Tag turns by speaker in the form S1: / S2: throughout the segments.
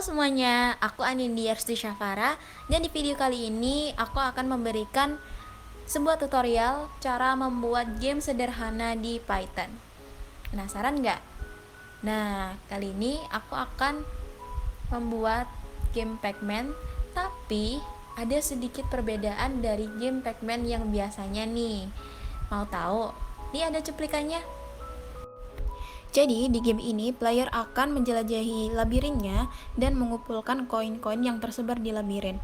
S1: semuanya, aku Anindya Arsti Syafara dan di video kali ini aku akan memberikan sebuah tutorial cara membuat game sederhana di Python. Penasaran nggak? Nah, kali ini aku akan membuat game Pac-Man, tapi ada sedikit perbedaan dari game Pac-Man yang biasanya nih. Mau tahu? Ini ada cuplikannya. Jadi, di game ini, player akan menjelajahi labirinnya dan mengumpulkan koin-koin yang tersebar di labirin.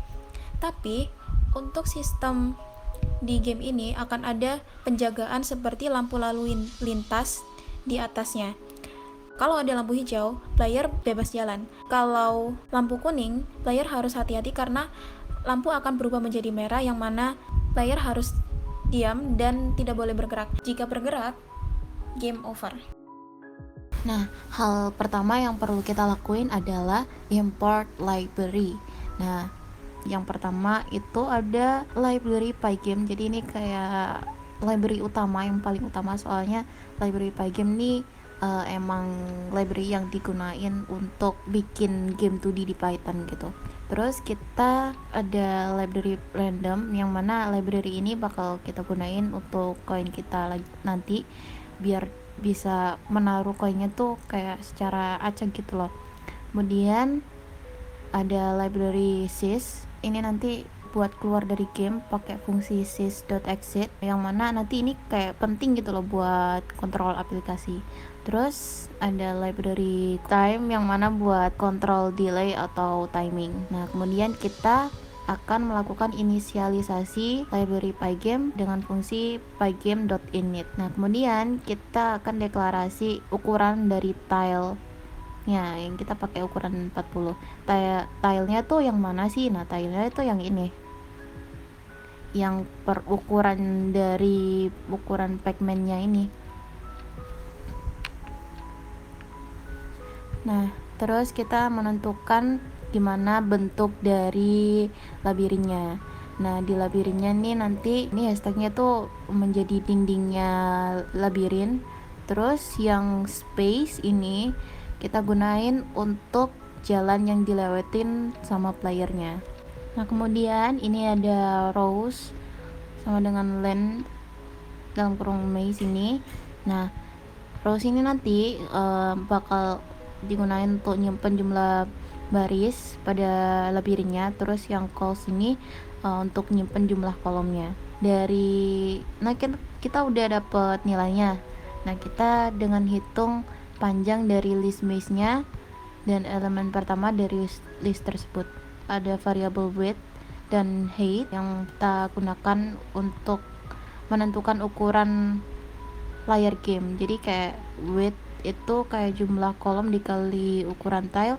S1: Tapi, untuk sistem di game ini akan ada penjagaan seperti lampu lalu lintas di atasnya. Kalau ada lampu hijau, player bebas jalan. Kalau lampu kuning, player harus hati-hati karena lampu akan berubah menjadi merah yang mana player harus diam dan tidak boleh bergerak. Jika bergerak, game over.
S2: Nah, hal pertama yang perlu kita lakuin adalah import library. Nah, yang pertama itu ada library Pygame. Jadi ini kayak library utama, yang paling utama, soalnya library Pygame ini emang library yang digunain untuk bikin game 2D di Python gitu. Terus kita ada library random, yang mana library ini bakal kita gunain untuk koin kita nanti, biar bisa menaruh koinnya tuh kayak secara acak gitu loh. Kemudian ada library sys, ini nanti buat keluar dari game pakai fungsi sys.exit, yang mana nanti ini kayak penting gitu loh buat kontrol aplikasi. Terus ada library time, yang mana buat kontrol delay atau timing. Nah, kemudian kita akan melakukan inisialisasi library Pygame dengan fungsi pygame.init. Nah, kemudian kita akan deklarasi ukuran dari tile ya, yang kita pakai ukuran 40. Tilenya tuh yang mana sih? Nah, tilenya itu yang ini, yang per ukuran dari ukuran Pac-Man-nya ini. Nah, terus kita menentukan gimana bentuk dari labirinnya. Nah, di labirinnya nih nanti ini hashtagnya tuh menjadi dindingnya labirin. Terus yang space ini kita gunain untuk jalan yang dilewatin sama playernya. Nah, kemudian ini ada rows sama dengan length dalam kurung maze ini. Nah, rows ini nanti bakal digunain untuk nyimpen jumlah baris pada labirinnya. Terus yang calls ini untuk nyimpen jumlah kolomnya. Nah, kita udah dapet nilainya. Nah, kita dengan hitung panjang dari list maze-nya dan elemen pertama dari list tersebut. Ada variabel width dan height yang kita gunakan untuk menentukan ukuran layar game. Jadi kayak width itu kayak jumlah kolom dikali ukuran tile,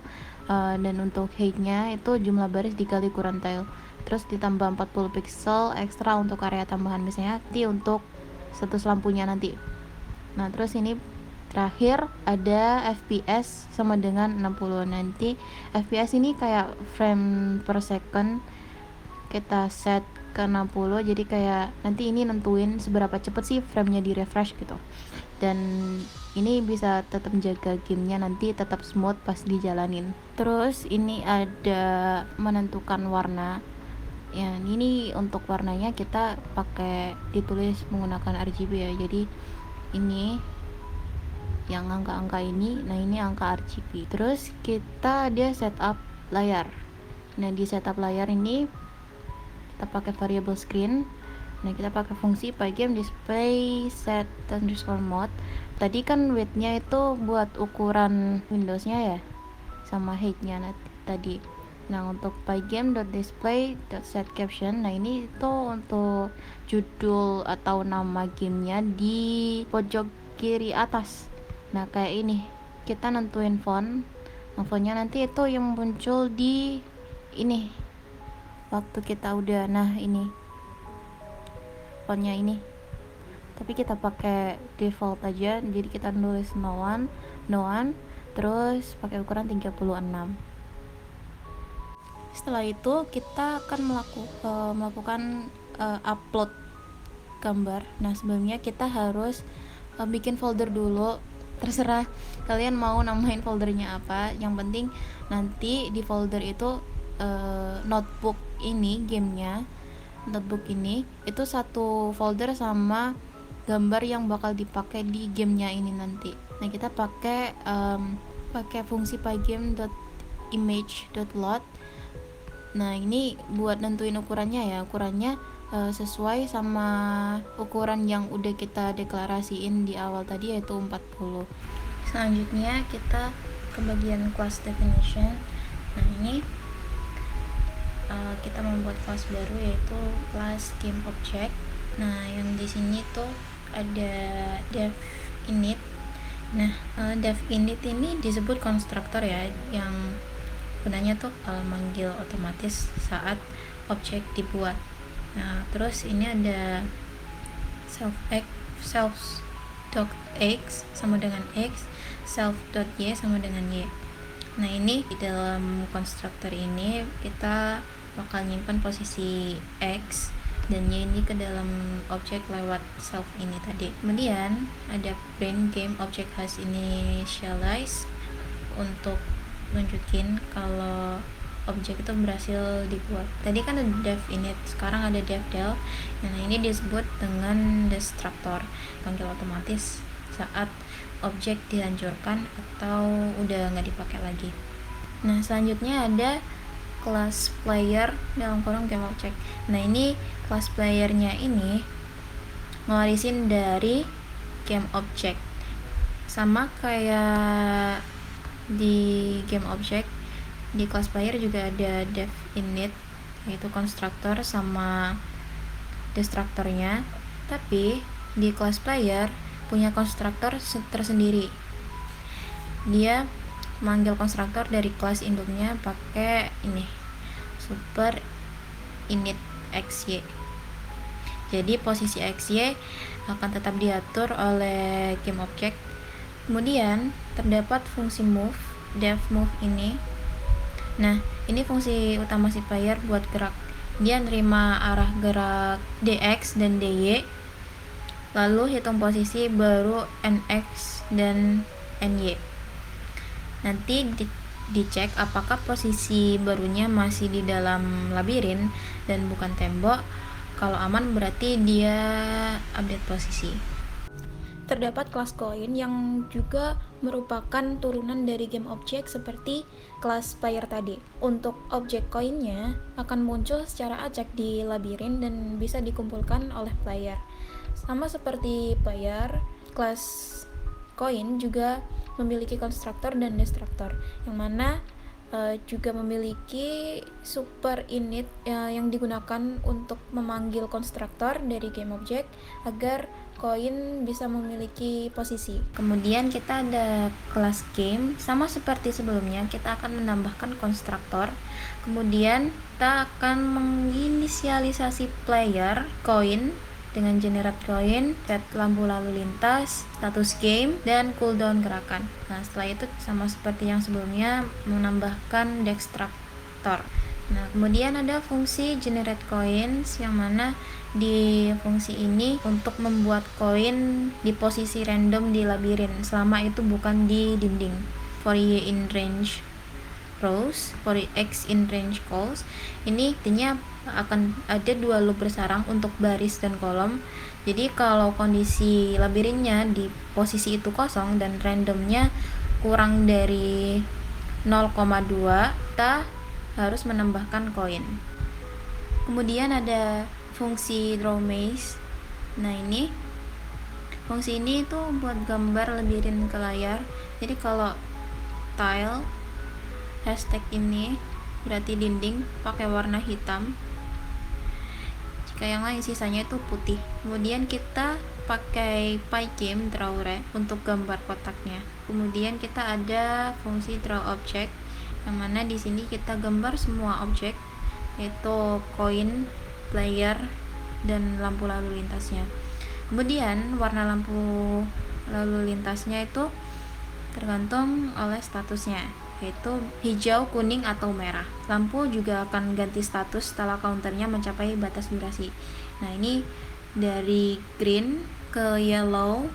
S2: dan untuk height-nya itu jumlah baris dikali ukuran tile. Terus ditambah 40 pixel ekstra untuk area tambahan, misalnya nanti untuk status lampunya nanti. Nah, terus ini terakhir ada FPS sama dengan 60. Nanti FPS ini kayak frame per second, kita set ke 60, jadi kayak nanti ini nentuin seberapa cepet sih framenya di refresh gitu. Dan ini bisa tetap menjaga gamenya nanti tetap smooth pas dijalanin. Terus ini ada menentukan warna. Ya, ini untuk warnanya kita pakai ditulis menggunakan RGB ya. Jadi ini yang angka-angka ini, nah ini angka RGB. Terus kita setup layar. Nah, di setup layar ini kita pakai variable screen. Nah, kita pakai fungsi pygame display set underscore mode. Tadi kan width-nya itu buat ukuran Windows-nya ya, sama height-nya tadi. Nah, untuk pygame.display.set caption, nah ini itu untuk judul atau nama gamenya di pojok kiri atas. Nah, kayak ini kita nentuin font. Nah, fontnya nanti itu yang muncul di ini waktu kita udah, nah ini fontnya ini, tapi kita pakai default aja, jadi kita nulis no one, terus pakai ukuran 36. Setelah itu kita akan melakukan upload gambar. Nah, sebelumnya kita harus bikin folder dulu terserah kalian mau namain foldernya apa, yang penting nanti di folder itu notebook ini itu satu folder sama gambar yang bakal dipakai di gamenya ini nanti. Nah kita pakai fungsi pygame.image.load. Nah ini buat nentuin ukurannya ya, ukurannya sesuai sama ukuran yang udah kita deklarasiin di awal tadi, yaitu 40. Selanjutnya kita ke bagian class definition. Nah ini kita membuat kelas baru, yaitu kelas game object. Nah yang di sini tuh ada dev init. Nah dev init ini disebut konstruktor ya, yang gunanya tuh manggil otomatis saat objek dibuat. Nah terus ini ada self.x sama dengan x, self.y sama dengan y. Nah ini di dalam konstruktor ini kita bakal nyimpan posisi x dan y ini ke dalam objek lewat self ini tadi. Kemudian ada print game object has initialize untuk nunjukin kalau objek itu berhasil dibuat. Tadi kan ada dev init, sekarang ada dev del. Nah ini disebut dengan destructor, panggil otomatis saat objek dihancurkan atau udah nggak dipakai lagi. Nah selanjutnya ada class player dalam kurung game object. Nah ini class playernya ini ngewarisin dari game object, sama kayak di game object. Di class player juga ada dev init, yaitu konstruktor sama destruktornya, tapi di class player punya konstruktor tersendiri. Dia manggil konstruktor dari kelas induknya pakai ini, super init xy. Jadi posisi xy akan tetap diatur oleh game object. Kemudian terdapat fungsi move, dev move ini. Nah ini fungsi utama si player buat gerak. Dia nerima arah gerak dx dan dy, lalu hitung posisi baru nx dan ny. Nanti dicek apakah posisi barunya masih di dalam labirin dan bukan tembok. Kalau aman berarti dia update posisi. Terdapat kelas coin yang juga merupakan turunan dari game object seperti kelas player tadi. Untuk objek koinnya akan muncul secara acak di labirin dan bisa dikumpulkan oleh player. Sama seperti player, kelas coin juga memiliki konstruktor dan destruktor, yang mana juga memiliki super init yang digunakan untuk memanggil konstruktor dari game object agar koin bisa memiliki posisi. Kemudian kita ada kelas game, sama seperti sebelumnya kita akan menambahkan konstruktor. Kemudian kita akan menginisialisasi player coin dengan generate coin, set lampu lalu lintas, status game, dan cooldown gerakan. Nah setelah itu sama seperti yang sebelumnya menambahkan destructor. Nah kemudian ada fungsi generate coins, yang mana di fungsi ini untuk membuat koin di posisi random di labirin selama itu bukan di dinding. For y in range rows, for x in range calls, ini artinya akan ada dua loop bersarang untuk baris dan kolom. Jadi kalau kondisi labirinnya di posisi itu kosong dan randomnya kurang dari 0,2, kita harus menambahkan koin. Kemudian ada fungsi draw maze. Nah ini fungsi ini itu buat gambar labirin ke layar. Jadi kalau tile hashtag ini berarti dinding pakai warna hitam, jika yang lain sisanya itu putih. Kemudian kita pakai pygame drawre untuk gambar kotaknya. Kemudian kita ada fungsi draw object, yang mana di sini kita gambar semua objek, yaitu koin, player, dan lampu lalu lintasnya. Kemudian warna lampu lalu lintasnya itu tergantung oleh statusnya, yaitu hijau, kuning, atau merah. Lampu juga akan ganti status setelah counternya mencapai batas durasi. Nah ini dari green ke yellow,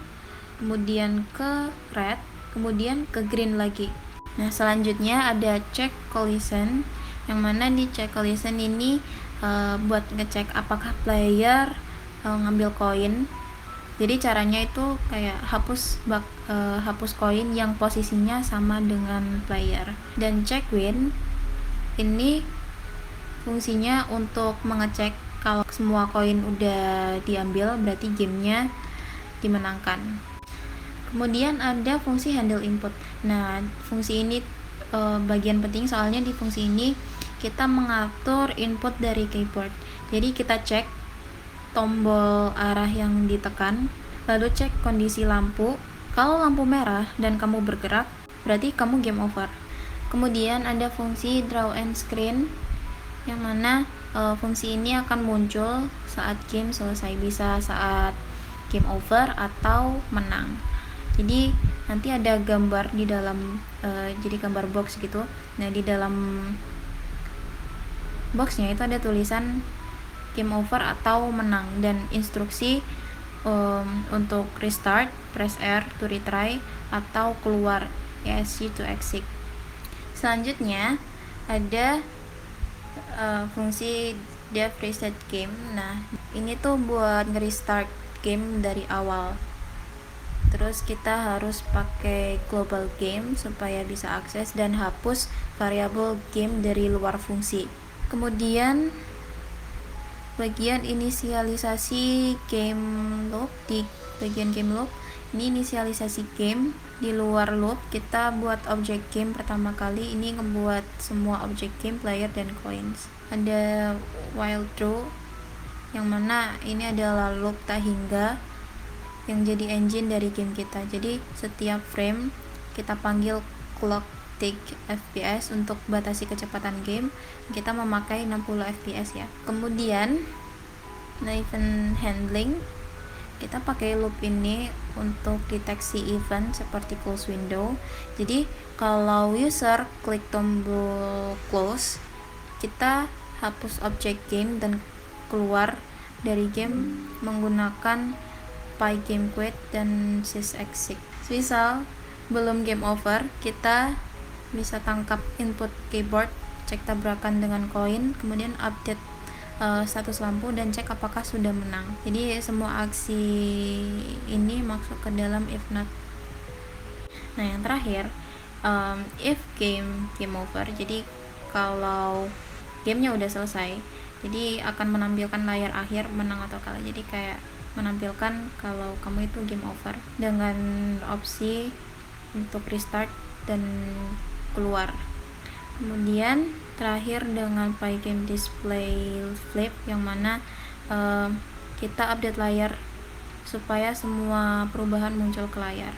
S1: kemudian ke red, kemudian ke green lagi. Nah, selanjutnya ada check collision, yang mana di check collision ini buat ngecek apakah player ngambil koin. Jadi caranya itu kayak hapus koin yang posisinya sama dengan player. Dan check win ini fungsinya untuk mengecek kalau semua koin udah diambil, berarti gamenya dimenangkan. Kemudian ada fungsi handle input. Nah, fungsi ini bagian penting, soalnya di fungsi ini kita mengatur input dari keyboard. Jadi kita cek tombol arah yang ditekan, lalu cek kondisi lampu. Kalau lampu merah dan kamu bergerak, berarti kamu game over. Kemudian ada fungsi draw end screen, yang mana fungsi ini akan muncul saat game selesai, bisa saat game over atau menang. Jadi nanti ada gambar di dalam jadi gambar box gitu. Nah, di dalam boxnya itu ada tulisan game over atau menang, dan instruksi untuk restart, press R to retry, atau keluar, ESC to exit. Selanjutnya ada fungsi dev reset game. Nah, ini tuh buat nge-restart game dari awal. Terus kita harus pakai global game supaya bisa akses dan hapus variabel game dari luar fungsi. Kemudian bagian inisialisasi game loop, di bagian game loop ini inisialisasi game. Di luar loop kita buat objek game pertama kali, ini ngebuat semua objek game, player, dan coins. Ada while true, yang mana ini adalah loop tak hingga yang jadi engine dari game kita. Jadi setiap frame kita panggil clock tick fps untuk batasi kecepatan game. Kita memakai 60 fps ya. Kemudian event handling, kita pakai loop ini untuk deteksi event seperti close window. Jadi kalau user klik tombol close, kita hapus objek game dan keluar dari game menggunakan game quit dan sys exit. Misal belum game over, kita bisa tangkap input keyboard, cek tabrakan dengan koin, kemudian update status lampu dan cek apakah sudah menang. Jadi semua aksi ini masuk ke dalam if not. Nah, yang terakhir if game over. Jadi kalau gamenya udah selesai, jadi akan menampilkan layar akhir menang atau kalah. Jadi kayak menampilkan kalau kamu itu game over dengan opsi untuk restart dan keluar. Kemudian terakhir dengan game display flip, yang mana kita update layar supaya semua perubahan muncul ke layar.